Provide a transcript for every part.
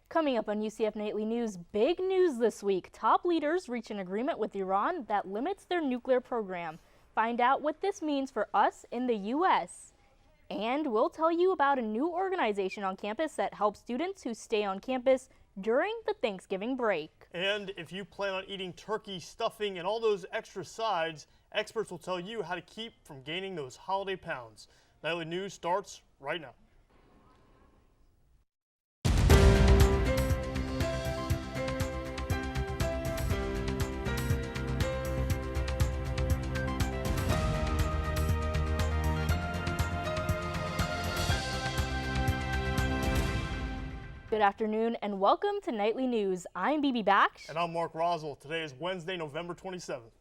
Coming up on UCF Nightly News, big news this week. Top leaders reach an agreement with Iran that limits their nuclear program. Find out what this means for us in the U.S. And we'll tell you about a new organization on campus that helps students who stay on campus during the Thanksgiving break. And if you plan on eating turkey, stuffing, and all those extra sides, experts will tell you how to keep from gaining those holiday pounds. Nightly News starts right now. Good afternoon and welcome to Nightly News. I'm BB Baksh. And I'm Mark Roswell. Today is Wednesday, November 27th.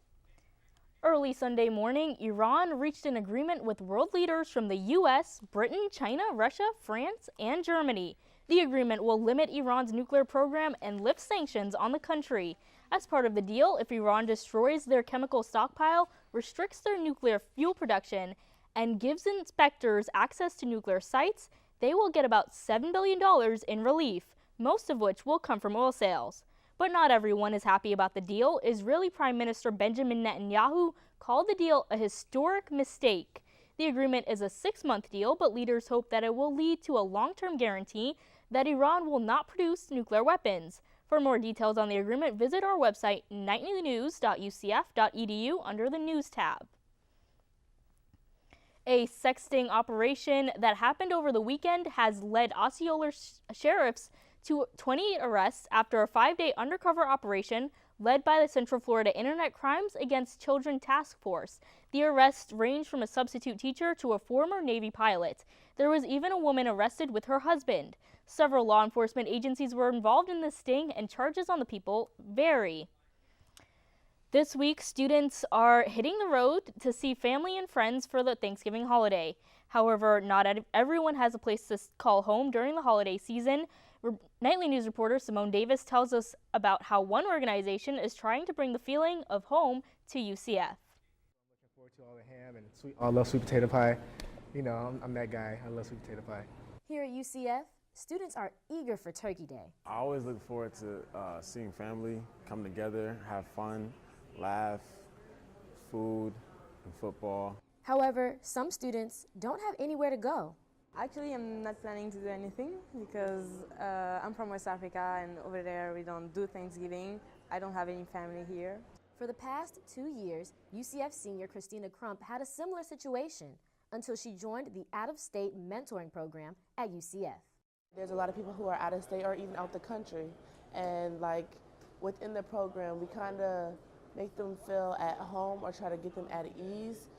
Early Sunday morning, Iran reached an agreement with world leaders from the U.S., Britain, China, Russia, France, and Germany. The agreement will limit Iran's nuclear program and lift sanctions on the country. As part of the deal, if Iran destroys their chemical stockpile, restricts their nuclear fuel production, and gives inspectors access to nuclear sites, they will get about $7 billion in relief, most of which will come from oil sales. But not everyone is happy about the deal. Israeli Prime Minister Benjamin Netanyahu called the deal a historic mistake. The agreement is a 6-month deal, but leaders hope that it will lead to a long-term guarantee that Iran will not produce nuclear weapons. For more details on the agreement, visit our website, nightlynews.ucf.edu, under the News tab. A sexting operation that happened over the weekend has led Osceola sheriffs to 28 arrests after a 5-day undercover operation led by the Central Florida Internet Crimes Against Children Task Force. The arrests ranged from a substitute teacher to a former Navy pilot. There was even a woman arrested with her husband. Several law enforcement agencies were involved in this sting, and charges on the people vary. This week, students are hitting the road to see family and friends for the Thanksgiving holiday. However, not everyone has a place to call home during the holiday season. Nightly News reporter Simone Davis tells us about how one organization is trying to bring the feeling of home to UCF. I'm looking forward to all the ham and I love sweet potato pie. You know, I'm that guy. I love sweet potato pie. Here at UCF, students are eager for Turkey Day. I always look forward to seeing family come together, have fun, laugh, food, and football. However, some students don't have anywhere to go. Actually, I'm not planning to do anything because I'm from West Africa, and over there we don't do Thanksgiving. I don't have any family here. For the past 2 years, UCF senior Christina Crump had a similar situation until she joined the out-of-state mentoring program at UCF. There's a lot of people who are out of state or even out the country, and like within the program, we kind of make them feel at home or try to get them at ease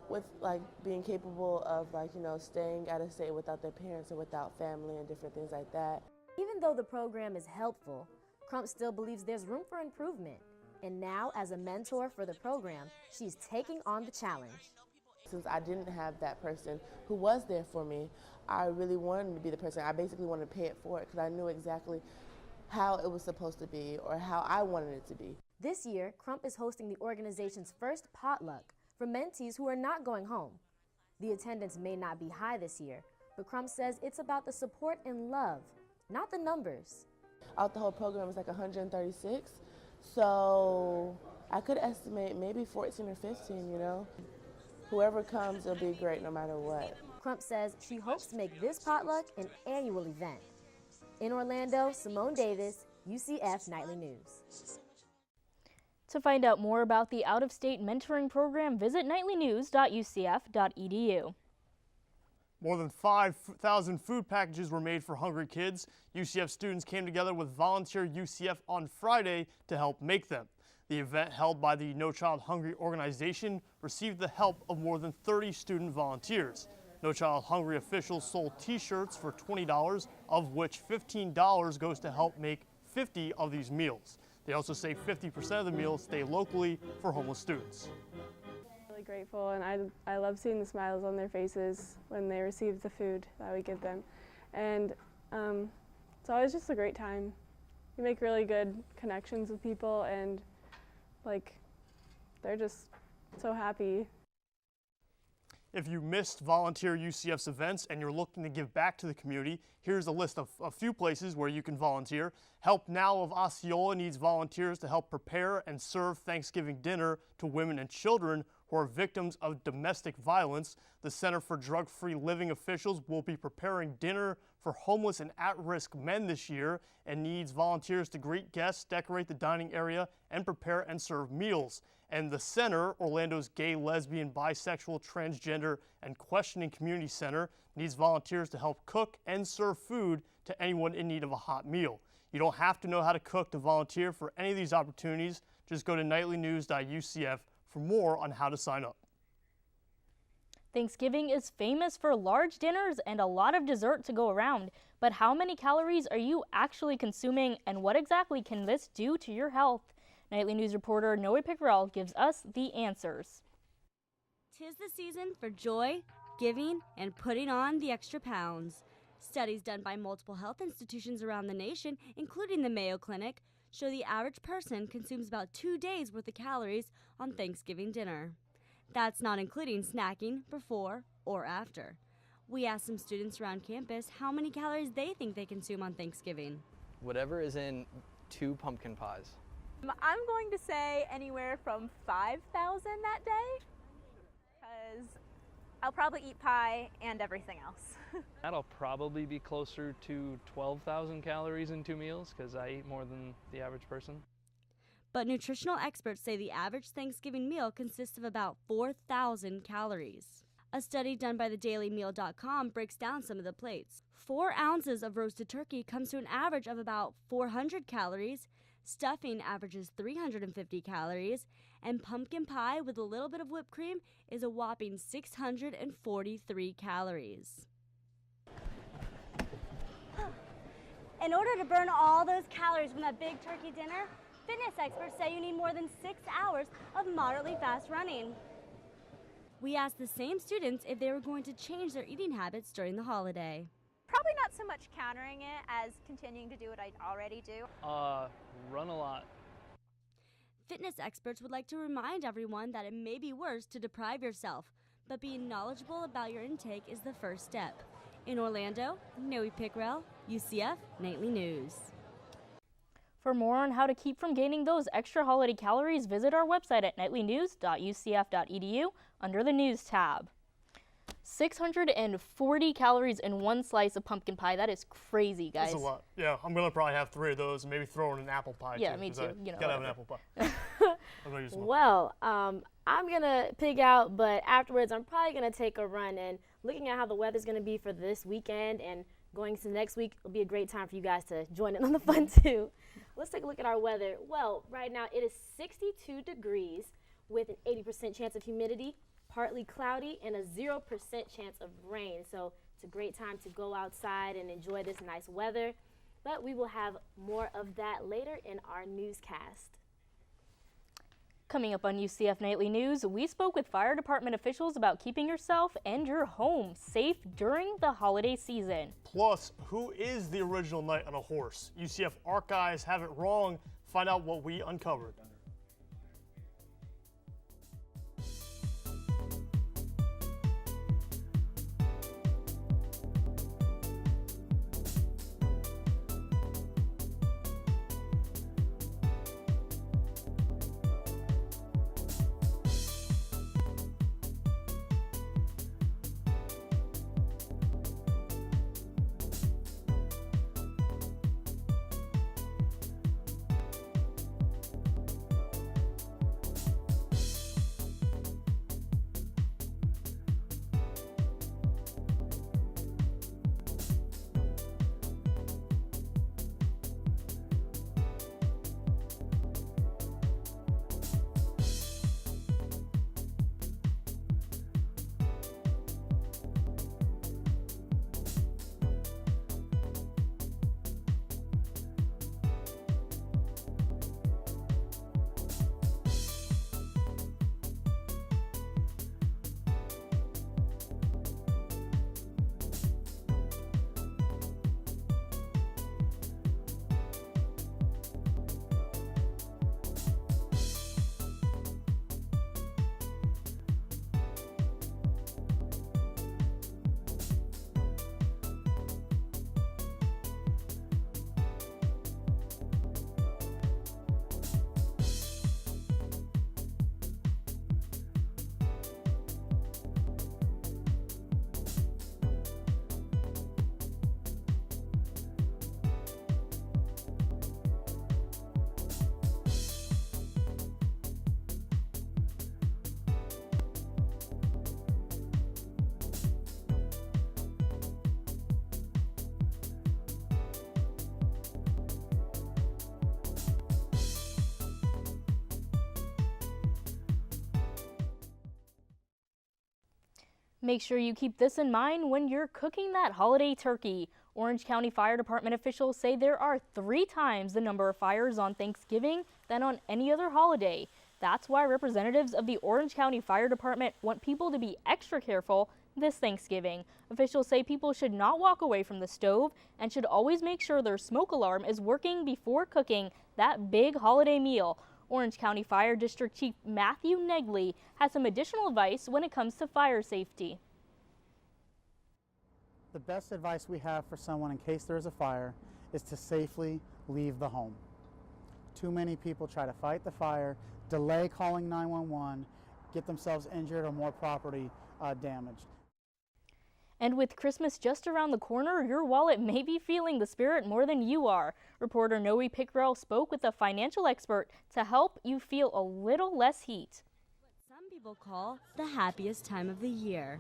with like being capable of staying out of state without their parents or without family and different things like that. Even though the program is helpful, Crump still believes there's room for improvement. And now, as a mentor for the program, she's taking on the challenge. Since I didn't have that person who was there for me, I really wanted to be the person. I basically wanted to pay it forward because I knew exactly how it was supposed to be or how I wanted it to be. This year, Crump is hosting the organization's first potluck for mentees who are not going home. The attendance may not be high this year, but Crump says it's about the support and love, not the numbers. Out the whole program is like 136, so I could estimate maybe 14 or 15, you know. Whoever comes, it'll be great no matter what. Crump says she hopes to make this potluck an annual event. In Orlando, Simone Davis, UCF Nightly News. To find out more about the out-of-state mentoring program, visit nightlynews.ucf.edu. More than 5,000 food packages were made for hungry kids. UCF students came together with Volunteer UCF on Friday to help make them. The event, held by the No Child Hungry organization, received the help of more than 30 student volunteers. No Child Hungry officials sold T-shirts for $20, of which $15 goes to help make 50 of these meals. They also say 50% of the meals stay locally for homeless students. Really grateful, and I love seeing the smiles on their faces when they receive the food that we give them. And it's always just a great time. You make really good connections with people, and they're just so happy. If you missed Volunteer UCF's events and you're looking to give back to the community, here's a list of a few places where you can volunteer. Help Now of Osceola needs volunteers to help prepare and serve Thanksgiving dinner to women and children who are victims of domestic violence. The Center for Drug-Free Living officials will be preparing dinner for homeless and at-risk men this year and needs volunteers to greet guests, decorate the dining area, and prepare and serve meals. And the center, Orlando's Gay, Lesbian, Bisexual, Transgender, and Questioning Community Center, needs volunteers to help cook and serve food to anyone in need of a hot meal. You don't have to know how to cook to volunteer for any of these opportunities. Just go to nightlynews.ucf for more on how to sign up. Thanksgiving is famous for large dinners and a lot of dessert to go around, but how many calories are you actually consuming, and what exactly can this do to your health? Nightly News reporter Noe Pickerel gives us the answers. 'Tis the season for joy, giving, and putting on the extra pounds. Studies done by multiple health institutions around the nation, including the Mayo Clinic, show the average person consumes about 2 days worth of calories on Thanksgiving dinner. That's not including snacking before or after. We asked some students around campus how many calories they think they consume on Thanksgiving. Whatever is in 2 pumpkin pies. I'm going to say anywhere from 5,000 that day, because I'll probably eat pie and everything else. That'll probably be closer to 12,000 calories in 2 meals, because I eat more than the average person. But nutritional experts say the average Thanksgiving meal consists of about 4,000 calories. A study done by thedailymeal.com breaks down some of the plates. 4 ounces of roasted turkey comes to an average of about 400 calories, stuffing averages 350 calories, and pumpkin pie with a little bit of whipped cream is a whopping 643 calories. In order to burn all those calories from that big turkey dinner, fitness experts say you need more than 6 hours of moderately fast running. We asked the same students if they were going to change their eating habits during the holiday. Probably not so much countering it as continuing to do what I already do. Run a lot. Fitness experts would like to remind everyone that it may be worse to deprive yourself, but being knowledgeable about your intake is the first step. In Orlando, Noe Pickerel, UCF Nightly News. For more on how to keep from gaining those extra holiday calories, visit our website at nightlynews.ucf.edu under the News tab. 640 calories in one slice of pumpkin pie. That is crazy, guys. That's a lot. Yeah, I'm going to probably have 3 of those and maybe throw in an apple pie, Yeah, too. me too. You know, gotta have an apple pie. Well, I'm going to pig out, but afterwards I'm probably going to take a run. And looking at how the weather's going to be for this weekend and going to next week, it'll be a great time for you guys to join in on the fun, too. Let's take a look at our weather. Well, right now it is 62 degrees with an 80% chance of humidity, partly cloudy, and a 0% chance of rain. So it's a great time to go outside and enjoy this nice weather. But we will have more of that later in our newscast. Coming up on UCF Nightly News, we spoke with fire department officials about keeping yourself and your home safe during the holiday season. Plus, who is the original knight on a horse? UCF archives have it wrong. Find out what we uncovered. Make sure you keep this in mind when you're cooking that holiday turkey. Orange County Fire Department officials say there are 3 times the number of fires on Thanksgiving than on any other holiday. That's why representatives of the Orange County Fire Department want people to be extra careful this Thanksgiving. Officials say people should not walk away from the stove and should always make sure their smoke alarm is working before cooking that big holiday meal. Orange County Fire District Chief Matthew Negley has some additional advice when it comes to fire safety. The best advice we have for someone in case there is a fire is to safely leave the home. Too many people try to fight the fire, delay calling 911, get themselves injured or more property damaged. And with Christmas just around the corner, your wallet may be feeling the spirit more than you are. Reporter Noe Pickrell spoke with a financial expert to help you feel a little less heat. What some people call the happiest time of the year.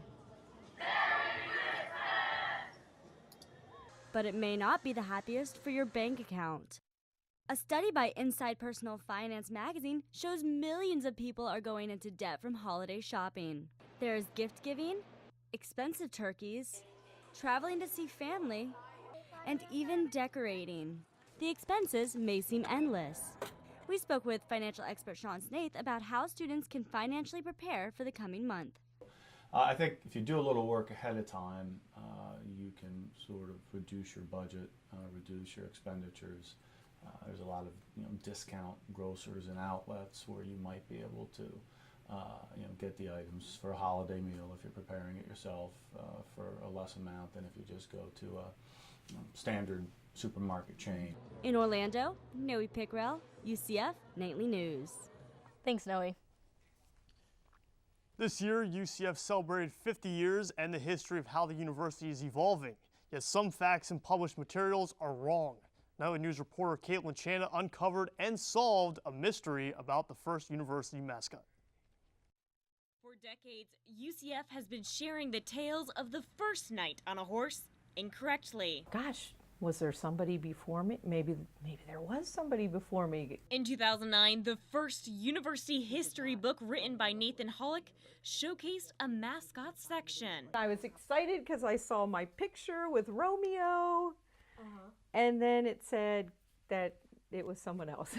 But it may not be the happiest for your bank account. A study by Inside Personal Finance magazine shows millions of people are going into debt from holiday shopping. There's gift giving, expensive turkeys, traveling to see family, and even decorating. The expenses may seem endless. We spoke with financial expert Sean Snaith about how students can financially prepare for the coming month. I think if you do a little work ahead of time, you can sort of reduce your budget, reduce your expenditures. There's a lot of discount grocers and outlets where you might be able to get the items for a holiday meal if you're preparing it yourself for a less amount than if you just go to a standard supermarket chain. In Orlando, Noe Pickrell, UCF Nightly News. Thanks, Noe. This year, UCF celebrated 50 years and the history of how the university is evolving. Yet some facts and published materials are wrong. Nightly News reporter Caitlin Chana uncovered and solved a mystery about the first university mascot. For decades, UCF has been sharing the tales of the first knight on a horse incorrectly. Gosh, was there somebody before me? Maybe there was somebody before me. In 2009, the first university history book written by Nathan Hollick showcased a mascot section. I was excited because I saw my picture with Romeo, and then it said that it was someone else.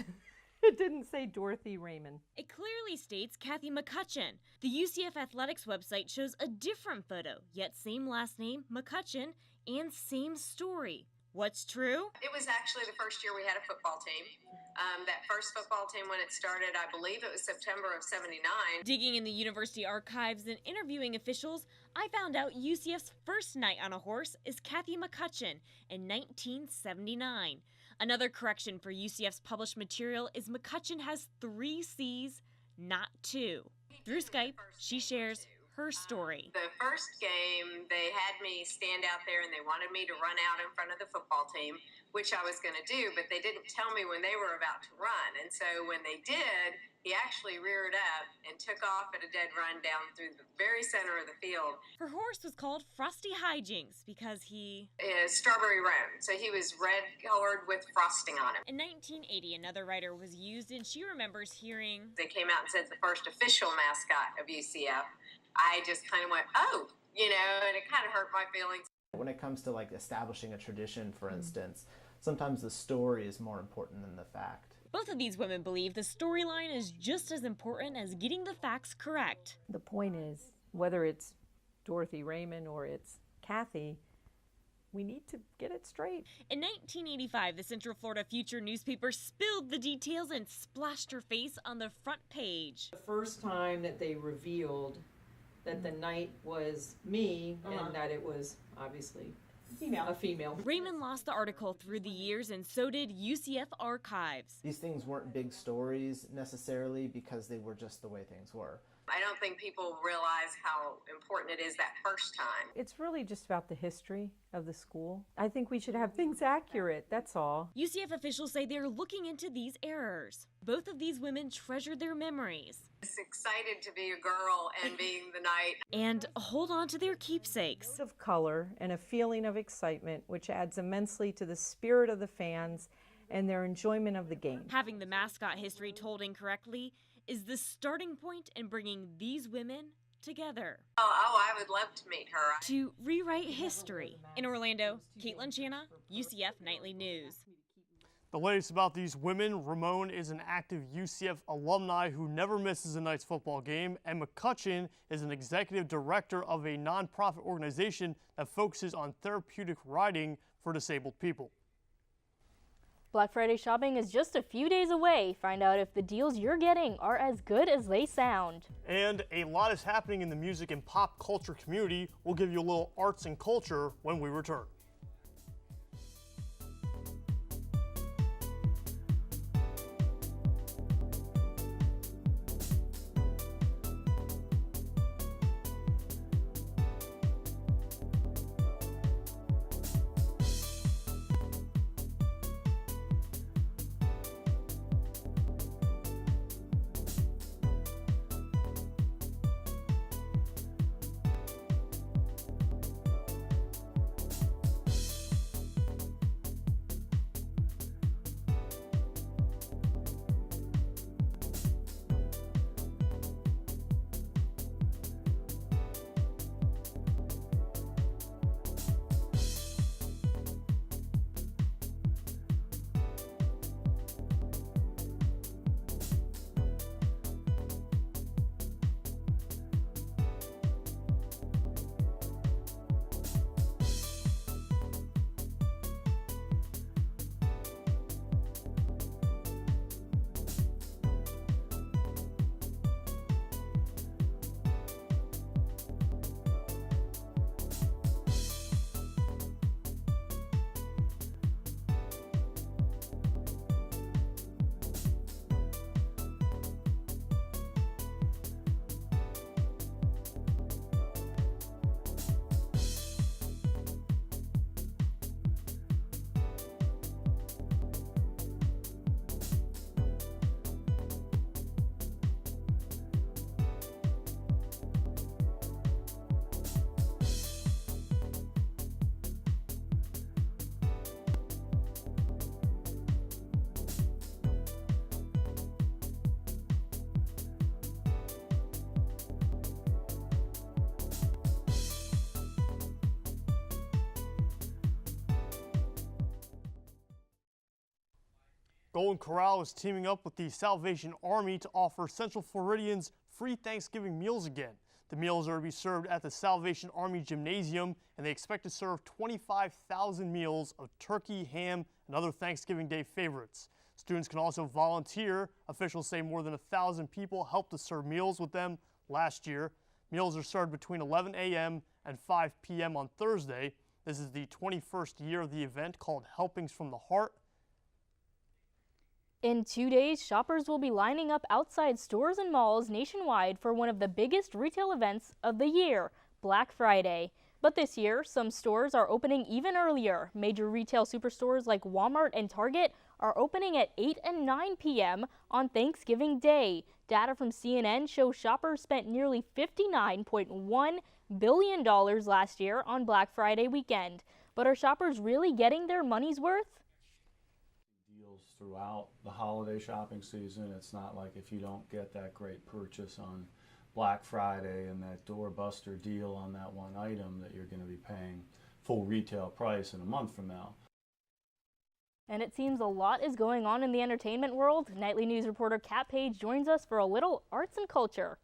It didn't say Dorothy Raymond. It clearly states Kathy McCutcheon. The UCF Athletics website shows a different photo, yet same last name, McCutcheon, and same story. What's true? It was actually the first year we had a football team. That first football team, when it started, I believe it was September of '79. Digging in the university archives and interviewing officials, I found out UCF's first knight on a horse is Kathy McCutcheon in 1979. Another correction for UCF's published material is McCutcheon has 3 C's, not 2. Through Skype, she shares her story. The first game, they had me stand out there and they wanted me to run out in front of the football team, which I was going to do, but they didn't tell me when they were about to run. And so when they did, he actually reared up and took off at a dead run down through the very center of the field. Her horse was called Frosty Hijinks because he is strawberry roan, so he was red colored with frosting on him. In 1980, another writer was used, and she remembers hearing they came out and said the first official mascot of UCF. I just kind of went, oh, and it kind of hurt my feelings. When it comes to like establishing a tradition, for instance, sometimes the story is more important than the fact. Both of these women believe the storyline is just as important as getting the facts correct. The point is, whether it's Dorothy Raymond or it's Kathy, we need to get it straight. In 1985, the Central Florida Future newspaper spilled the details and splashed her face on the front page. The first time that they revealed that the knight was me and that it was obviously a female. Raymond lost the article through the years, and so did UCF archives. These things weren't big stories necessarily because they were just the way things were. I don't think people realize how important it is that first time. It's really just about the history of the school. I think we should have things accurate, that's all. UCF officials say they're looking into these errors. Both of these women treasured their memories. It's excited to be a girl and being the knight. And hold on to their keepsakes. Of color and a feeling of excitement, which adds immensely to the spirit of the fans and their enjoyment of the game. Having the mascot history told incorrectly is the starting point in bringing these women together. Oh, I would love to meet her. To rewrite history. In Orlando, Caitlin Channa, UCF Nightly News. The latest about these women: Ramon is an active UCF alumni who never misses a night's football game, and McCutcheon is an executive director of a nonprofit organization that focuses on therapeutic riding for disabled people. Black Friday shopping is just a few days away. Find out if the deals you're getting are as good as they sound. And a lot is happening in the music and pop culture community. We'll give you a little arts and culture when we return. Golden Corral is teaming up with the Salvation Army to offer Central Floridians free Thanksgiving meals again. The meals are to be served at the Salvation Army Gymnasium, and they expect to serve 25,000 meals of turkey, ham, and other Thanksgiving Day favorites. Students can also volunteer. Officials say more than 1,000 people helped to serve meals with them last year. Meals are served between 11 a.m. and 5 p.m. on Thursday. This is the 21st year of the event, called Helpings from the Heart. In 2 days, shoppers will be lining up outside stores and malls nationwide for one of the biggest retail events of the year, Black Friday. But this year, some stores are opening even earlier. Major retail superstores like Walmart and Target are opening at 8 and 9 p.m. on Thanksgiving Day. Data from CNN shows shoppers spent nearly $59.1 billion last year on Black Friday weekend. But are shoppers really getting their money's worth? Throughout the holiday shopping season. It's not like if you don't get that great purchase on Black Friday and that doorbuster deal on that one item that you're going to be paying full retail price in a month from now. And it seems a lot is going on in the entertainment world. Nightly News reporter Kat Page joins us for a little arts and culture.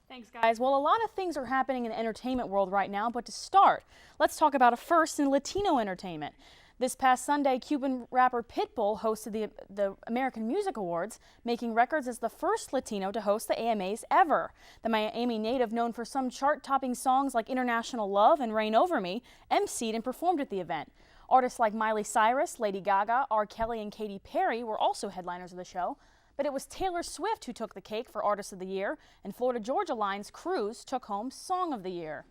Thanks, guys. Well, a lot of things are happening in the entertainment world right now, but to start, let's talk about a first in Latino entertainment. This past Sunday, Cuban rapper Pitbull hosted the American Music Awards, making records as the first Latino to host the AMAs ever. The Miami native, known for some chart-topping songs like International Love and Reign Over Me, emceed and performed at the event. Artists like Miley Cyrus, Lady Gaga, R. Kelly, and Katy Perry were also headliners of the show. But it was Taylor Swift who took the cake for Artist of the Year, and Florida Georgia Line's Cruise took home Song of the Year.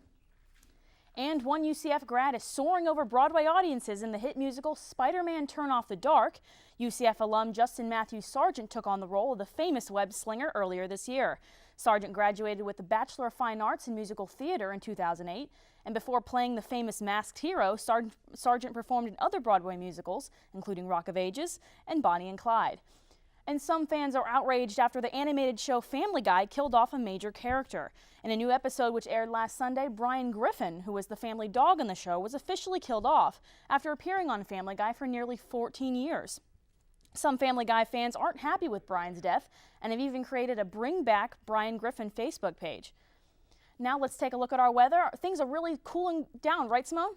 And one UCF grad is soaring over Broadway audiences in the hit musical Spider-Man Turn Off the Dark. UCF alum Justin Matthew Sargent took on the role of the famous web slinger earlier this year. Sargent graduated with the Bachelor of Fine Arts in Musical Theater in 2008, and before playing the famous masked hero, Sargent performed in other Broadway musicals, including Rock of Ages and Bonnie and Clyde. And some fans are outraged after the animated show Family Guy killed off a major character. In a new episode which aired last Sunday, Brian Griffin, who was the family dog in the show, was officially killed off after appearing on Family Guy for nearly 14 years. Some Family Guy fans aren't happy with Brian's death and have even created a Bring Back Brian Griffin Facebook page. Now let's take a look at our weather. Things are really cooling down, right, Simone?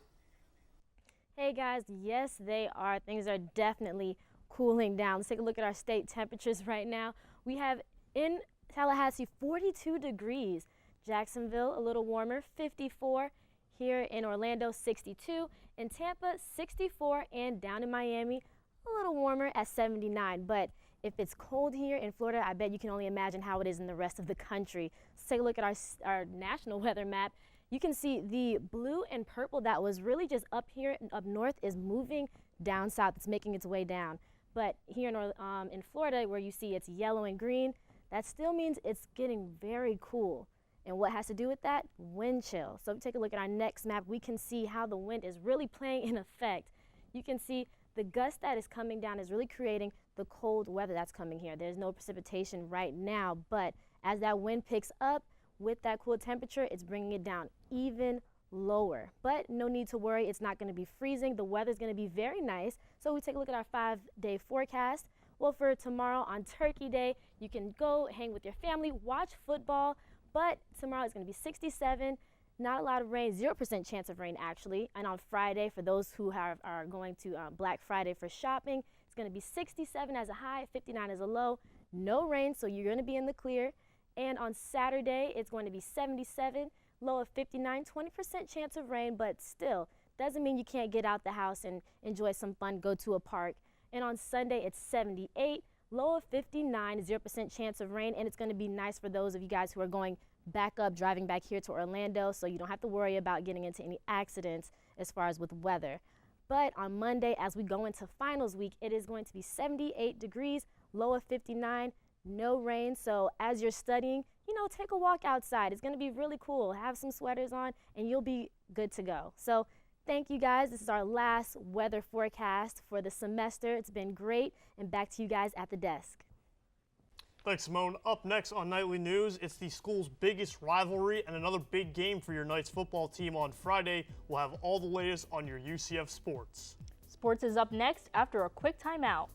Hey guys, yes they are. Things are definitely cooling down. Let's take a look at our state temperatures right now. We have in Tallahassee 42 degrees, Jacksonville a little warmer, 54, here in Orlando 62, in Tampa 64, and down in Miami a little warmer at 79. But if it's cold here in Florida, I bet you can only imagine how it is in the rest of the country. Let's take a look at our national weather map. You can see the blue and purple that was really just up here and up north is moving down south. It's making its way down. But here in Florida, where you see it's yellow and green, that still means it's getting very cool. And what has to do with that? Wind chill. So if we take a look at our next map, we can see how the wind is really playing in effect. You can see the gust that is coming down is really creating the cold weather that's coming here. There's no precipitation right now, but as that wind picks up with that cool temperature, it's bringing it down even lower. But no need to worry, it's not going to be freezing. The weather's going to be very nice. So we take a look at our 5-day forecast. Well, for tomorrow on Turkey Day, you can go hang with your family, watch football, but tomorrow it's going to be 67, not a lot of rain, 0% chance of rain actually. And on Friday, for those who are going to Black Friday for shopping, it's going to be 67 as a high, 59 as a low, no rain, so you're going to be in the clear. And on Saturday, it's going to be 77, low of 59, 20% chance of rain, but still doesn't mean you can't get out the house and enjoy some fun, go to a park. And on Sunday, it's 78, low of 59, 0% chance of rain, and it's going to be nice for those of you guys who are going back up, driving back here to Orlando, so you don't have to worry about getting into any accidents as far as with weather. But on Monday, as we go into finals week, it is going to be 78 degrees, low of 59, no rain. So as you're studying, take a walk outside. It's going to be really cool. Have some sweaters on and you'll be good to go. So thank you guys. This is our last weather forecast for the semester. It's been great, and back to you guys at the desk. Thanks, Simone. Up next on Nightly News, it's the school's biggest rivalry and another big game for your Knights football team on Friday. We'll have all the latest on your UCF sports. Sports is up next after a quick timeout.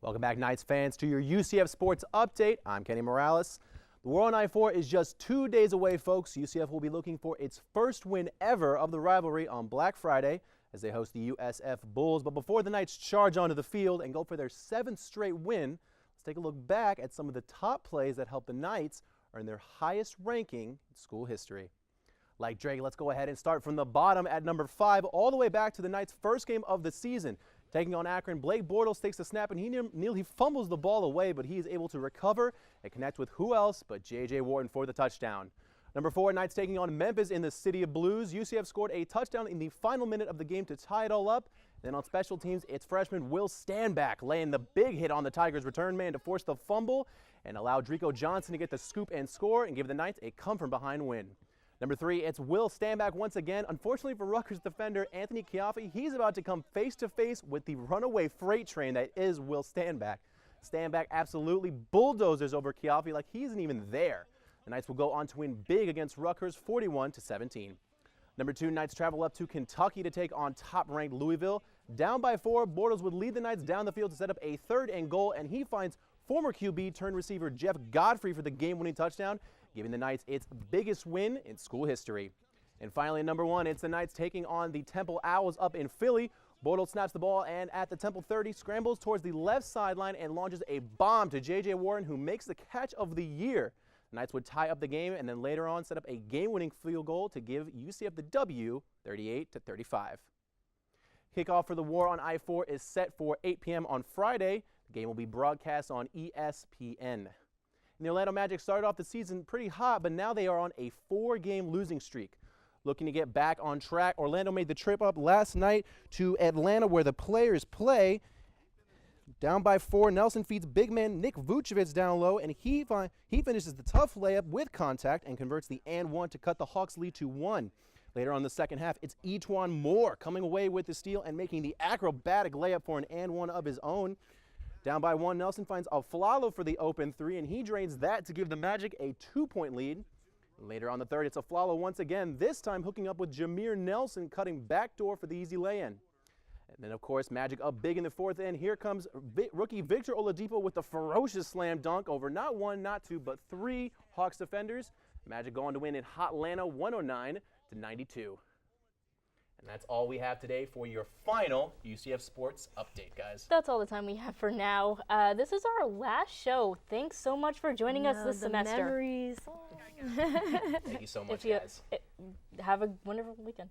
Welcome back, Knights fans, to your UCF Sports Update. I'm Kenny Morales. The War on I-4 is just 2 days away, folks. UCF will be looking for its first win ever of the rivalry on Black Friday as they host the USF Bulls. But before the Knights charge onto the field and go for their 7th straight win, let's take a look back at some of the top plays that helped the Knights earn their highest ranking in school history. Like Drake, let's go ahead and start from the bottom at number 5 all the way back to the Knights' first game of the season. Taking on Akron, Blake Bortles takes the snap and he nearly fumbles the ball away, but he is able to recover and connect with who else but J.J. Wharton for the touchdown. Number 4, Knights taking on Memphis in the City of Blues. UCF scored a touchdown in the final minute of the game to tie it all up. Then on special teams, it's freshman Will Standback laying the big hit on the Tigers' return man to force the fumble and allow Drico Johnson to get the scoop and score and give the Knights a come-from-behind win. Number 3, it's Will Standback once again. Unfortunately for Rutgers defender Anthony Chiaffi, he's about to come face-to-face with the runaway freight train that is Will Standback. Standback absolutely bulldozers over Chiaffi like he isn't even there. The Knights will go on to win big against Rutgers 41-17. Number 2, Knights travel up to Kentucky to take on top-ranked Louisville. Down by 4, Bortles would lead the Knights down the field to set up a 3rd and goal, and he finds former QB turned receiver Jeff Godfrey for the game-winning touchdown, giving the Knights its biggest win in school history. And finally, number 1, it's the Knights taking on the Temple Owls up in Philly. Bortles snaps the ball and at the Temple 30, scrambles towards the left sideline and launches a bomb to J.J. Warren, who makes the catch of the year. The Knights would tie up the game and then later on set up a game-winning field goal to give UCF the W, 38-35. Kickoff for the War on I-4 is set for 8 p.m. on Friday. The game will be broadcast on ESPN. And the Orlando Magic started off the season pretty hot, but now they are on a 4-game losing streak. Looking to get back on track, Orlando made the trip up last night to Atlanta where the players play. Down by 4, Nelson feeds big man Nick Vucevic down low, and he finishes the tough layup with contact and converts the and one to cut the Hawks' lead to 1. Later on in the second half, it's E'Twaun Moore coming away with the steal and making the acrobatic layup for an and one of his own. Down by 1, Nelson finds Aflalo for the open 3, and he drains that to give the Magic a 2-point lead. Later on the third, it's Aflalo once again, this time hooking up with Jameer Nelson, cutting backdoor for the easy lay-in. And then, of course, Magic up big in the fourth end. Here comes rookie Victor Oladipo with the ferocious slam dunk over not 1, not 2, but 3 Hawks defenders. Magic going to win in Hotlanta 109-92. And that's all we have today for your final UCF Sports Update, guys. That's all the time we have for now. This is our last show. Thanks so much for joining us this semester. Memories. Thank you so much, guys. Have a wonderful weekend.